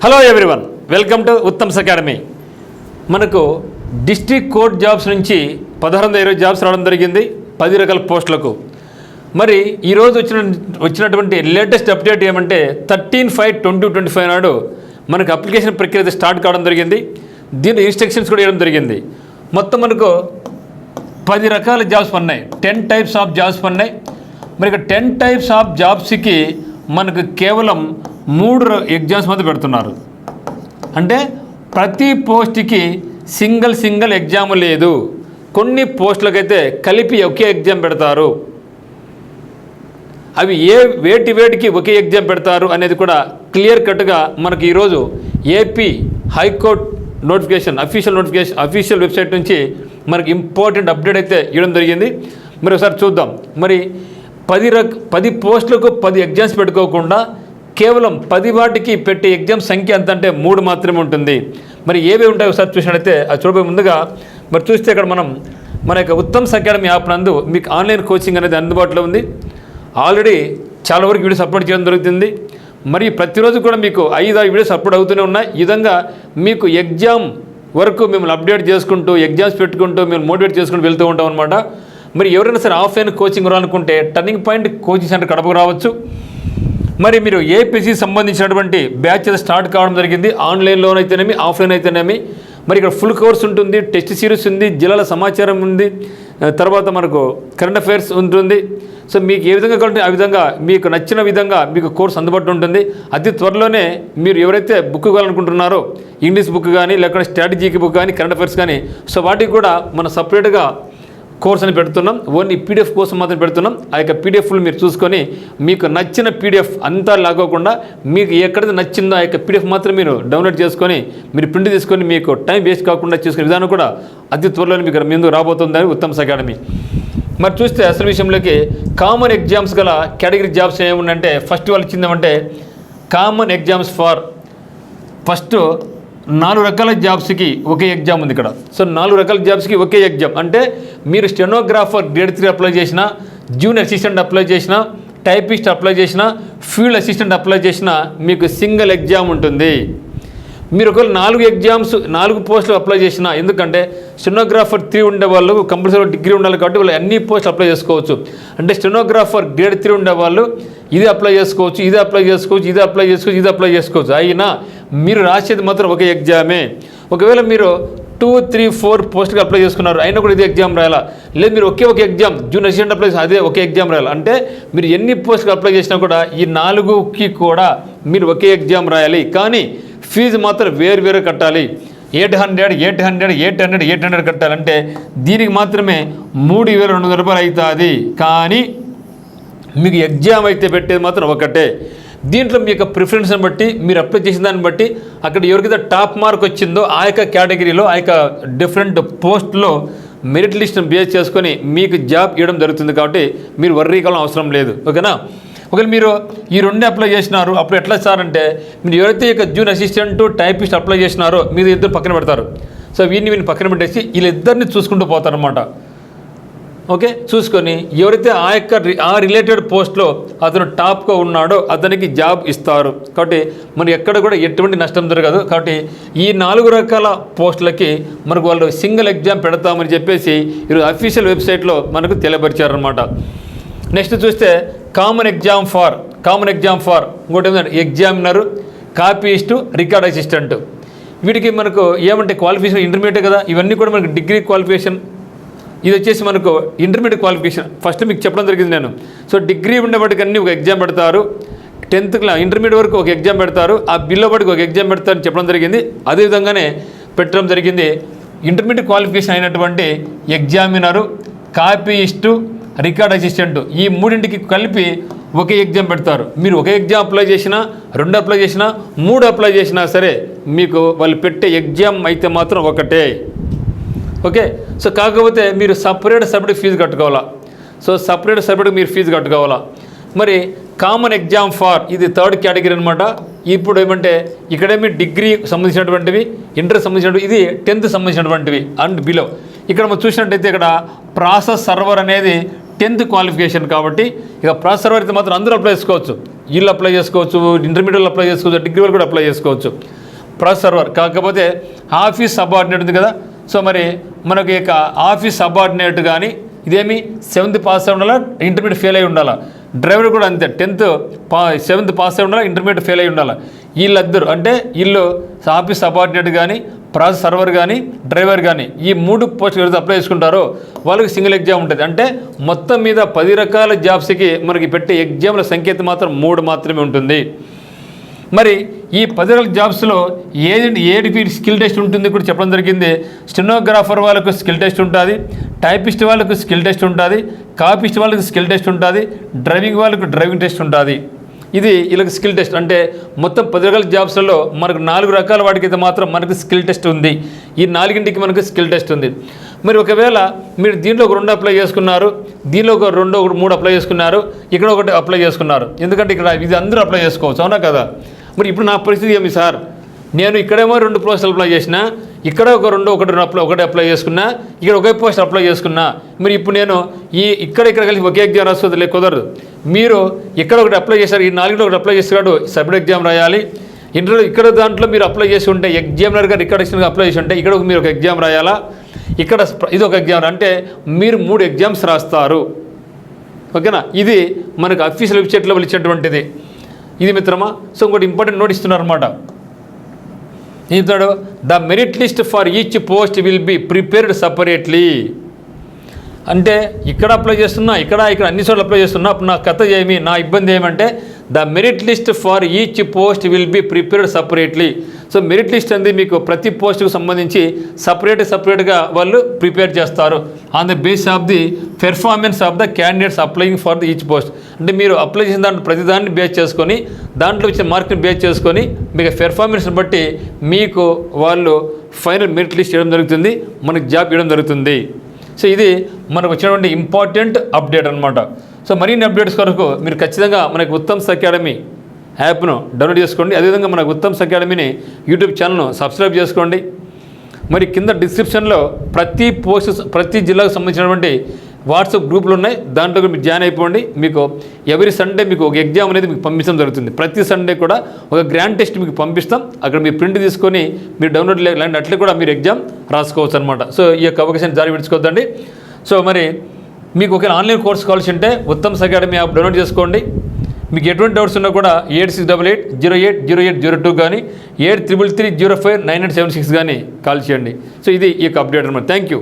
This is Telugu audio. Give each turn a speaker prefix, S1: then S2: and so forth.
S1: Hello everyone, welcome to Uttam's academy. మనకు డిస్ట్రిక్ట్ కోర్ట్ జాబ్స్ నుంచి 1620 జాబ్స్ రావడం జరిగింది 10 రకాల పోస్టులకు. మరి ఈరోజు వచ్చినటువంటి లేటెస్ట్ అప్డేట్ ఏమంటే 13/5/2025 నాడు మనకు అప్లికేషన్ ప్రక్రియ స్టార్ట్ కావడం జరిగింది. దీని ఇన్స్ట్రక్షన్స్ కూడా ఇవ్వడం జరిగింది. మొత్తం మనకు 10 రకాల జాబ్స్ ఉన్నాయి, 10 టైప్స్ ఆఫ్ జాబ్స్ ఉన్నాయి. మరి ఇక 10 టైప్స్ ఆఫ్ జాబ్స్కి మనకు కేవలం 3 ఎగ్జామ్స్ మధ్య పెడుతున్నారు. అంటే ప్రతి పోస్ట్కి సింగిల్ ఎగ్జామ్ లేదు. కొన్ని పోస్టులకైతే కలిపి ఒకే ఎగ్జామ్ పెడతారు. అవి వేటికి ఒకే ఎగ్జామ్ పెడతారు అనేది కూడా క్లియర్ కట్గా మనకి ఈరోజు AP high court notification official website నుంచి మనకి ఇంపార్టెంట్ అప్డేట్ అయితే ఇవ్వడం జరిగింది. మరి ఒకసారి చూద్దాం. మరి 10 పోస్టులకు 10 ఎగ్జామ్స్ పెట్టుకోకుండా కేవలం 10 వాటికి పెట్టే ఎగ్జామ్ సంఖ్య ఎంత అంటే 3 మాత్రమే ఉంటుంది. మరి ఏవే ఉంటాయో ఒకసారి చూసినట్టయితే అది చూడబోయే ముందుగా మరి చూస్తే ఇక్కడ మన యొక్క ఉత్తమ్స్ అకాడమీ యాప్ నందు మీకు ఆన్లైన్ కోచింగ్ అనేది అందుబాటులో ఉంది. ఆల్రెడీ చాలా వరకు వీడియోస్ అప్లోడ్ చేయడం జరుగుతుంది. మరి ప్రతిరోజు కూడా మీకు 5-6 వీడియోస్ అప్లోడ్ అవుతూనే ఉన్నాయి. ఈ విధంగా మీకు ఎగ్జామ్ వరకు మిమ్మల్ని అప్డేట్ చేసుకుంటూ ఎగ్జామ్స్ పెట్టుకుంటూ మేము మోటివేట్ చేసుకుంటూ వెళ్తూ ఉంటాం అనమాట. మరి ఎవరైనా సరే ఆఫ్లైన్ కోచింగ్ రావాలనుకుంటే టర్నింగ్ పాయింట్ కోచింగ్ సెంటర్ కడపకు రావచ్చు. మరి మీరు ఏపీసీ సంబంధించినటువంటి బ్యాచ్ స్టార్ట్ కావడం జరిగింది. ఆన్లైన్లోనైతేనేమి ఆఫ్లైన్ అయితేనేమి. మరి ఇక్కడ ఫుల్ కోర్స్ ఉంటుంది, టెస్ట్ సిరీస్ ఉంది, జిల్లాల సమాచారం ఉంది, తర్వాత మనకు కరెంట్ అఫైర్స్ ఉంటుంది. సో మీకు ఏ విధంగా కావాలంటే ఆ విధంగా మీకు నచ్చిన విధంగా మీకు కోర్స్ అందుబాటులో ఉంటుంది. అతి త్వరలోనే మీరు ఎవరైతే బుక్ కావాలనుకుంటున్నారో ఇంగ్లీష్ బుక్ కానీ లేకపోతే స్ట్రాటజీకి బుక్ కానీ కరెంట్ అఫైర్స్ కానీ సో వాటికి కూడా మనం సపరేట్గా కోర్స్ అని పెడుతున్నాం. ఓన్లీ పీడిఎఫ్ కోసం మాత్రం పెడుతున్నాం. ఆ యొక్క పీడిఎఫ్లు మీరు చూసుకొని మీకు నచ్చిన పీడిఎఫ్ అంతా లాగోకుండా మీకు ఎక్కడైతే నచ్చిందో ఆ యొక్క పీడిఎఫ్ మాత్రం మీరు డౌన్లోడ్ చేసుకొని మీరు ప్రింట్ తీసుకొని మీకు టైం వేస్ట్ కాకుండా చేసుకునే విధానం కూడా అతి త్వరలోనే మీకు ముందు రాబోతుందని ఉత్తమ్స్ అకాడమీ. మరి చూస్తే అసలు విషయంలోకి కామన్ ఎగ్జామ్స్ గల కేటగిరీ జాబ్స్ ఏముందంటే ఫస్ట్ వాళ్ళు ఇచ్చిందేమంటే కామన్ ఎగ్జామ్స్ ఫర్ ఫస్ట్ 4 రకాల జాబ్స్కి ఒకే ఎగ్జామ్ ఉంది ఇక్కడ. సో 4 రకాల జాబ్స్కి ఒకే ఎగ్జామ్ అంటే మీరు స్టెనోగ్రాఫర్ గ్రేడ్ 3 అప్లై చేసినా, జూనియర్ అసిస్టెంట్ అప్లై చేసినా, టైపిస్ట్ అప్లై చేసినా, ఫీల్డ్ అసిస్టెంట్ అప్లై చేసినా మీకు సింగిల్ ఎగ్జామ్ ఉంటుంది. మీరు ఒకవేళ 4 పోస్టులు అప్లై చేసినా, ఎందుకంటే స్టెనోగ్రాఫర్ 3 ఉండే వాళ్ళు కంపల్సరీ డిగ్రీ ఉండాలి కాబట్టి వాళ్ళు అన్ని పోస్టులు అప్లై చేసుకోవచ్చు. అంటే స్టెనోగ్రాఫర్ గ్రేడ్ 3 ఉండేవాళ్ళు ఇది అప్లై చేసుకోవచ్చు, ఇది అప్లై చేసుకోవచ్చు. అయినా మీరు రాసేది మాత్రం ఒక ఎగ్జామే. ఒకవేళ మీరు 2, 3, 4 పోస్టులు అప్లై చేసుకున్నారు అయినా కూడా ఇదే ఎగ్జామ్ రాయాలా, లేదు మీరు ఒకే ఒక ఎగ్జామ్ జూనియర్ అసిస్టెంట్ అప్లై చేసి అదే ఒకే ఎగ్జామ్ రాయాలి. అంటే మీరు ఎన్ని పోస్టులు అప్లై చేసినా కూడా ఈ 4కి కూడా మీరు ఒకే ఎగ్జామ్ రాయాలి. కానీ ఫీజు మాత్రం వేరు కట్టాలి. 800 కట్టాలంటే దీనికి మాత్రమే 3200 రూపాయలు అవుతుంది. కానీ మీకు ఎగ్జామ్ అయితే పెట్టేది మాత్రం ఒకటే. దీంట్లో మీ యొక్క ప్రిఫరెన్స్ని బట్టి మీరు అప్లై చేసిన దాన్ని బట్టి అక్కడ ఎవరికైతే టాప్ మార్క్ వచ్చిందో ఆ యొక్క కేటగిరీలో ఆ యొక్క డిఫరెంట్ పోస్ట్లో మెరిట్ లిస్ట్ని బేస్ చేసుకొని మీకు జాబ్ ఇవ్వడం జరుగుతుంది. కాబట్టి మీరు వర్రీ కాలం అవసరం లేదు. ఓకేనా? ఒకవేళ మీరు ఈ 2 అప్లై చేసినారు అప్పుడు ఎట్లా సార్ అంటే మీరు ఎవరైతే ఇక జూనియర్ అసిస్టెంట్ టైపిస్ట్ అప్లై చేసినారో మీరు ఇద్దరు పక్కన పెడతారు. సో వీళ్ళని పక్కన పెట్టేసి వీళ్ళిద్దరిని చూసుకుంటూ పోతారనమాట. ఓకే, చూసుకొని ఎవరైతే ఆ రిలేటెడ్ పోస్ట్లో అతను టాప్గా ఉన్నాడో అతనికి జాబ్ ఇస్తారు. కాబట్టి మరి ఎక్కడ కూడా ఎటువంటి నష్టం జరగదు. కాబట్టి ఈ 4 రకాల పోస్టులకి మనకు వాళ్ళు సింగిల్ ఎగ్జామ్ పెడతామని చెప్పేసి ఈరోజు అఫీషియల్ వెబ్సైట్లో మనకు తెలియపరిచారనమాట. నెక్స్ట్ చూస్తే కామన్ ఎగ్జామ్ ఫార్ ఇంకోటి ఏమంటే ఎగ్జామినరు, కాపీయిస్టు, రికార్డ్ అసిస్టెంట్. వీటికి మనకు ఏమంటే క్వాలిఫికేషన్ ఇంటర్మీడియట్ కదా. ఇవన్నీ కూడా మనకు డిగ్రీ క్వాలిఫికేషన్. ఇది వచ్చేసి మనకు ఇంటర్మీడియట్ క్వాలిఫికేషన్ ఫస్ట్ మీకు చెప్పడం జరిగింది నేను. సో డిగ్రీ ఉండే వాటికి అన్నీ ఒక ఎగ్జామ్ పెడతారు. 10th క్లాస్ ఇంటర్మీడియట్ వరకు ఒక ఎగ్జామ్ పెడతారు. ఆ బిలో వాటికి ఒక ఎగ్జామ్ పెడతారని చెప్పడం జరిగింది. అదేవిధంగానే పెట్టడం జరిగింది. ఇంటర్మీడియట్ క్వాలిఫికేషన్ అయినటువంటి ఎగ్జామినరు, కాపీయిస్టు, రికార్డ్ అసిస్టెంట్ ఈ 3ంటికి కలిపి ఒకే ఎగ్జామ్ పెడతారు. మీరు ఒక ఎగ్జామ్ అప్లై చేసినా, 2 అప్లై చేసినా, 3 అప్లై చేసినా సరే మీకు వాళ్ళు పెట్టే ఎగ్జామ్ అయితే మాత్రం ఒకటే. ఓకే, సో కాకపోతే మీరు సపరేట్ ఫీజు కట్టుకోవాలా. సో సపరేట్ మీరు ఫీజు కట్టుకోవాలా. మరి కామన్ ఎగ్జామ్ ఫార్ ఇది 3rd కేటగిరీ అనమాట. ఇప్పుడు ఏమంటే ఇక్కడేమి డిగ్రీ సంబంధించినటువంటివి, ఇంటర్ సంబంధించినటువంటివి, ఇది 10th సంబంధించినటువంటివి అండ్ బిలో. ఇక్కడ మనం చూసినట్టయితే ఇక్కడ ప్రాసెస్ సర్వర్ అనేది 10th క్వాలిఫికేషన్ కాబట్టి ఇక ప్రాసెస్ సర్వర్ అయితే మాత్రం అందరూ అప్లై చేసుకోవచ్చు. వీళ్ళు అప్లై చేసుకోవచ్చు, ఇంటర్మీడియట్ అప్లై చేసుకోవచ్చు, డిగ్రీ వాళ్ళు కూడా అప్లై చేసుకోవచ్చు. ప్రాసెస్ సర్వర్ కాకపోతే ఆఫీస్ సబార్డినేట్ ఉంది కదా, సో మరి మనకి ఇక ఆఫీస్ సబార్డినేట్ కానీ ఇదేమి 7th పాస్ అయి ఉండాలా, ఇంటర్మీడియట్ ఫెయిల్ అయి ఉండాలా. డ్రైవర్ కూడా అంతే 7th పాస్ అయి ఉండాలా, ఇంటర్మీడియట్ ఫెయిల్ అయి ఉండాలా. వీళ్ళిద్దరు అంటే వీళ్ళు ఆఫీస్ సబార్డినేట్ కానీ, ప్రాసెస్ సర్వర్ కానీ, డ్రైవర్ కానీ ఈ 3 పోస్టులు ఎవరైతే అప్లై చేసుకుంటారో వాళ్ళకి సింగిల్ ఎగ్జామ్ ఉంటుంది. అంటే మొత్తం మీద 10 రకాల జాబ్స్కి మనకి పెట్టే ఎగ్జామ్ల సంఖ్య మాత్రం 3 మాత్రమే ఉంటుంది. మరి ఈ 10 రకాల జాబ్స్లో ఏది స్కిల్ టెస్ట్ ఉంటుంది కూడా చెప్పడం జరిగింది. స్టెనోగ్రాఫర్ వాళ్ళకు స్కిల్ టెస్ట్ ఉంటుంది, టైపిస్ట్ వాళ్ళకు స్కిల్ టెస్ట్ ఉంటుంది, కాపీస్ట్ వాళ్ళకి స్కిల్ టెస్ట్ ఉంటుంది, డ్రైవింగ్ వాళ్ళకు డ్రైవింగ్ టెస్ట్ ఉంటుంది. ఇది వీళ్ళకి స్కిల్ టెస్ట్. అంటే మొత్తం 10 రకాల జాబ్స్లలో మనకు 4 రకాల వాటికైతే మాత్రం మనకు స్కిల్ టెస్ట్ ఉంది. ఈ 4ంటికి మనకు స్కిల్ టెస్ట్ ఉంది. మరి ఒకవేళ మీరు దీంట్లో ఒక 2 అప్లై చేసుకున్నారు, దీనిలో ఒక 2 3 అప్లై చేసుకున్నారు, ఇక్కడ ఒకటి అప్లై చేసుకున్నారు. ఎందుకంటే ఇక్కడ ఇది అందరూ అప్లై చేసుకోవచ్చు, అవునా కదా. మరి ఇప్పుడు నా పరిస్థితి ఏమి సార్, నేను ఇక్కడేమో 2 పోస్టులు అప్లై చేసిన, ఇక్కడ ఒకటి అప్లై చేసుకున్నా, ఇక్కడ ఒకే పోస్ట్ అప్లై చేసుకున్నా. మరి ఇప్పుడు నేను ఇక్కడ కలిసి ఒకే ఎగ్జామ్ రాస్తుంది కుదరదు. మీరు ఇక్కడ ఒకటి అప్లై చేశారు, ఈ 4లో ఒకటి అప్లై చేస్తున్నాడు, సపరేట్ ఎగ్జామ్ రాయాలి. ఇక్కడ దాంట్లో మీరు అప్లై చేసి ఉంటే ఎగ్జామినర్ గారు ఇక్కడ ఇచ్చిన అప్లై చేసి ఉంటే ఇక్కడ మీరు ఒక ఎగ్జామ్ రాయాలా, ఇక్కడ ఇది ఒక ఎగ్జామ్, అంటే మీరు 3 ఎగ్జామ్స్ రాస్తారు. ఓకేనా. ఇది మనకు అఫీషియల్ వెబ్సైట్లో ఇచ్చినటువంటిది. ఇది మిత్రమా. సో ఇంకోటి ఇంపార్టెంట్ నోట్ ఇస్తున్నారు అనమాట. ఇస్తాడు, the merit list for each post will be prepared separately. అంటే ఇక్కడ అప్లై చేస్తున్నా, ఇక్కడ అన్ని చోట్ల అప్లై చేస్తున్నా. అప్పుడు నా కథ ఏమి, నా ఇబ్బంది ఏమంటే the merit list for each post will be prepared separately. So merit list అనేది మీకు ప్రతి పోస్టుకు సంబంధించి సపరేట్గా వాళ్ళు ప్రిపేర్ చేస్తారు on the base of the performance of the candidates applying for the each post. అంటే మీరు అప్లై చేసిన దాంట్లో ప్రతిదాన్ని బేస్ చేసుకొని, దాంట్లో ఇచ్చిన మార్కుని బేస్ చేసుకొని మీకు పెర్ఫార్మెన్స్ని బట్టి మీకు వాళ్ళు ఫైనల్ మెరిట్ లిస్ట్ ఇవ్వడం జరుగుతుంది, మనకు జాబ్ ఇవ్వడం జరుగుతుంది. సో ఇది మనకు వచ్చినటువంటి ఇంపార్టెంట్ అప్డేట్ అనమాట. సో మరిన్ని అప్డేట్స్ కొరకు మీరు ఖచ్చితంగా మనకి ఉత్తమ్స్ అకాడమీ యాప్ను డౌన్లోడ్ చేసుకోండి. అదేవిధంగా మనకు ఉత్తమ్స్ అకాడమీని యూట్యూబ్ ఛానల్ను సబ్స్క్రైబ్ చేసుకోండి. మరి కింద డిస్క్రిప్షన్లో ప్రతి జిల్లాకు సంబంధించినటువంటి వాట్సాప్ గ్రూపులు ఉన్నాయి, దాంట్లో మీరు జాయిన్ అయిపోండి. మీకు ఎవ్రీ సండే మీకు ఒక ఎగ్జామ్ అనేది మీకు పంపించడం జరుగుతుంది. ప్రతి సండే కూడా ఒక గ్రాండ్ టెస్ట్ మీకు పంపిస్తాం. అక్కడ మీరు ప్రింట్ తీసుకొని మీరు డౌన్లోడ్ లేదంటే అట్లా కూడా మీరు ఎగ్జామ్ రాసుకోవచ్చు అనమాట. సో ఈ యొక్క అవకాశాన్ని జారీ విడుచుకోవద్దండి. సో మరి మీకు ఒక ఆన్లైన్ కోర్స్ కావాల్సి ఉంటే ఉత్తమ్స్ అకాడమీ యాప్ డౌన్లోడ్ చేసుకోండి. మీకు ఎటువంటి డౌట్స్ ఉన్నా కూడా 8688080802 కానీ 8333059876 కానీ కాల్ చేయండి. సో ఇది ఈ యొక్క అప్డేట్ అనమాట. Thank you.